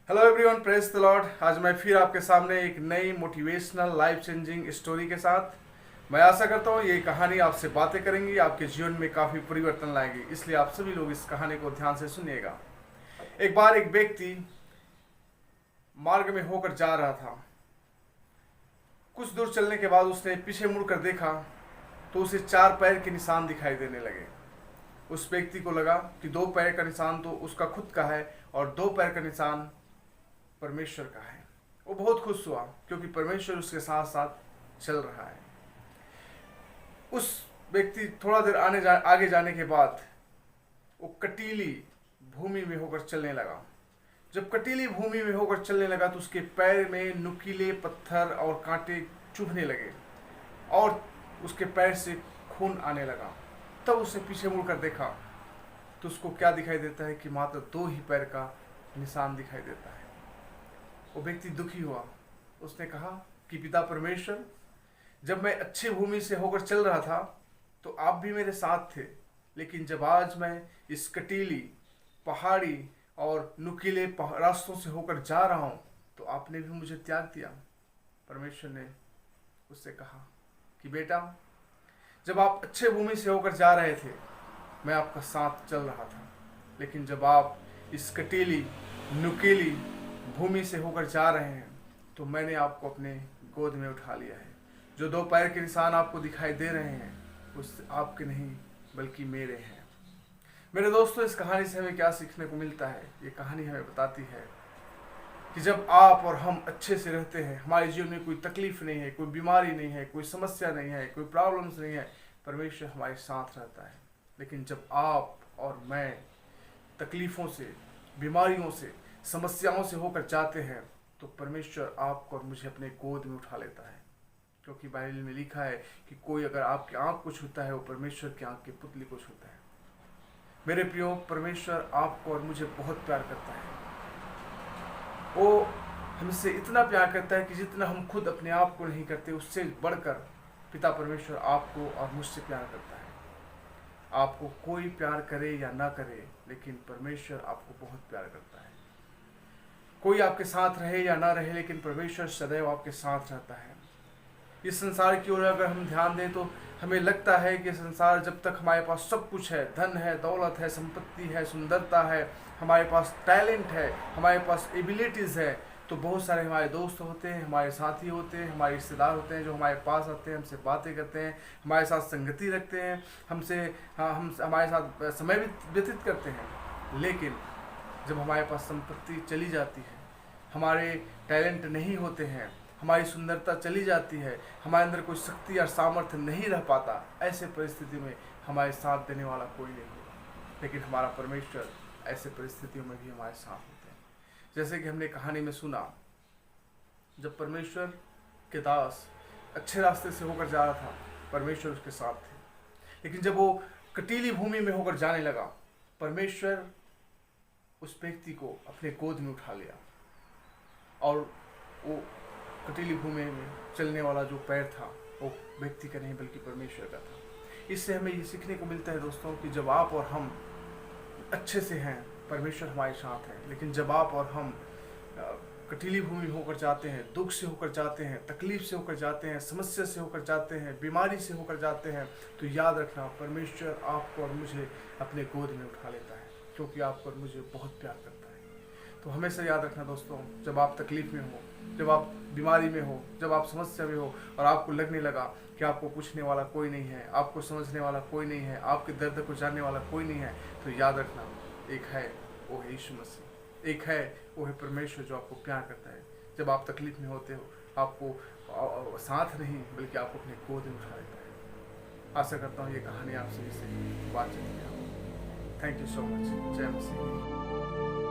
Hello everyone, praise the Lord. आज मैं फिर आपके सामने एक नई मोटिवेशनल लाइफ चेंजिंग स्टोरी के साथ। मैं आशा करता हूँ ये कहानी आपसे बातें करेंगी, आपके जीवन में काफ़ी परिवर्तन लाएगी, इसलिए आप सभी लोग इस कहानी को ध्यान से सुनिएगा। एक बार एक व्यक्ति मार्ग में होकर जा रहा था। कुछ दूर चलने के बाद उसने पीछे मुड़कर देखा तो उसे 4 पैर के निशान दिखाई देने लगे। उस व्यक्ति को लगा कि 2 पैर का निशान तो उसका खुद का है और 2 पैर का निशान परमेश्वर का है। वो बहुत खुश हुआ क्योंकि परमेश्वर उसके साथ साथ चल रहा है। उस व्यक्ति थोड़ा देर आगे जाने के बाद वो कटीली भूमि में होकर चलने लगा। जब कटीली भूमि में होकर चलने लगा तो उसके पैर में नुकीले पत्थर और कांटे चुभने लगे और उसके पैर से खून आने लगा। तब उसने पीछे मुड़कर देखा तो उसको क्या दिखाई देता है कि मात्र 2 ही पैर का निशान दिखाई देता है। वो व्यक्ति दुखी हुआ। उसने कहा कि पिता परमेश्वर, जब मैं अच्छी भूमि से होकर चल रहा था तो आप भी मेरे साथ थे, लेकिन जब आज मैं इस कटीली पहाड़ी और नुकीले रास्तों से होकर जा रहा हूं तो आपने भी मुझे त्याग दिया। परमेश्वर ने उससे कहा कि बेटा, जब आप अच्छे भूमि से होकर जा रहे थे मैं आपका साथ चल रहा था, लेकिन जब आप इस कटीली नुकीली भूमि से होकर जा रहे हैं तो मैंने आपको अपने गोद में उठा लिया है। जो 2 पैर के निशान आपको दिखाई दे रहे हैं उस आपके नहीं बल्कि मेरे हैं। मेरे दोस्तों, इस कहानी से हमें क्या सीखने को मिलता है? ये कहानी हमें बताती है कि जब आप और हम अच्छे से रहते हैं, हमारे जीवन में कोई तकलीफ नहीं है, कोई बीमारी नहीं है, कोई समस्या नहीं है, कोई प्रॉब्लम्स नहीं है, परमेश्वर हमारे साथ रहता है। लेकिन जब आप और मैं तकलीफ़ों से, बीमारियों से, समस्याओं से होकर जाते हैं तो परमेश्वर आपको और मुझे अपने गोद में उठा लेता है। क्योंकि बाइबल में लिखा है कि कोई अगर आपकी आंख को छूता है वो परमेश्वर की आंख की पुतली को छूता है। मेरे प्रियो, परमेश्वर आपको और मुझे बहुत प्यार करता है। वो हमसे इतना प्यार करता है कि जितना हम खुद अपने आप को नहीं करते, उससे बढ़कर पिता परमेश्वर आपको और मुझसे प्यार करता है। आपको कोई प्यार करे या ना करे, लेकिन परमेश्वर आपको बहुत प्यार करता है। कोई आपके साथ रहे या ना रहे, लेकिन परमेश्वर सदैव आपके साथ रहता है। इस संसार की ओर अगर हम ध्यान दें तो हमें लगता है कि संसार, जब तक हमारे पास सब कुछ है, धन है, दौलत है, संपत्ति है, सुंदरता है, हमारे पास टैलेंट है, हमारे पास एबिलिटीज़ है, तो बहुत सारे हमारे दोस्त होते हैं, हमारे साथी होते हैं, हमारे रिश्तेदार होते हैं जो हमारे पास आते हैं, हमसे बातें करते हैं, हमारे साथ संगति रखते हैं, हम हमारे साथ समय व्यतीत करते हैं। लेकिन जब हमारे पास संपत्ति चली जाती है, हमारे टैलेंट नहीं होते हैं, हमारी सुंदरता चली जाती है, हमारे अंदर कोई शक्ति और सामर्थ्य नहीं रह पाता, ऐसे परिस्थिति में हमारे साथ देने वाला कोई नहीं होगा। लेकिन हमारा परमेश्वर ऐसे परिस्थितियों में भी हमारे साथ होते हैं। जैसे कि हमने कहानी में सुना, जब परमेश्वर के दास अच्छे रास्ते से होकर जा रहा था, परमेश्वर उसके साथ थे। लेकिन जब वो कटीली भूमि में होकर जाने लगा, परमेश्वर उस व्यक्ति को अपने गोद में उठा लिया और वो कटीली भूमि में चलने वाला जो पैर था वो व्यक्ति का नहीं बल्कि परमेश्वर का था। इससे हमें ये सीखने को मिलता है दोस्तों कि जब आप और हम अच्छे से हैं, परमेश्वर हमारे साथ है। लेकिन जब आप और हम कटीली भूमि होकर जाते हैं, दुख से होकर जाते हैं, तकलीफ से होकर जाते हैं, समस्या से होकर जाते हैं, बीमारी से होकर जाते हैं, तो याद रखना, परमेश्वर आपको और मुझे अपने गोद में उठा लेता है, क्योंकि आपको और मुझे बहुत प्यार करता है। तो हमेशा याद रखना दोस्तों, जब आप तकलीफ में हो, जब आप बीमारी में हो, जब आप समस्या में हो और आपको लगने लगा कि आपको पूछने वाला कोई नहीं है, आपको समझने वाला कोई नहीं है, आपके दर्द को जानने वाला कोई नहीं है, तो याद रखना, एक है, वो है यीशु मसीह। एक है, वो है परमेश्वर जो आपको प्यार करता है। जब आप तकलीफ में होते हो, आपको साथ नहीं बल्कि आपको अपने गोद में उठा लेता है। आशा करता हूँ ये कहानी आपसे इससे बातचीत किया। Thank you so much. जय मसीह।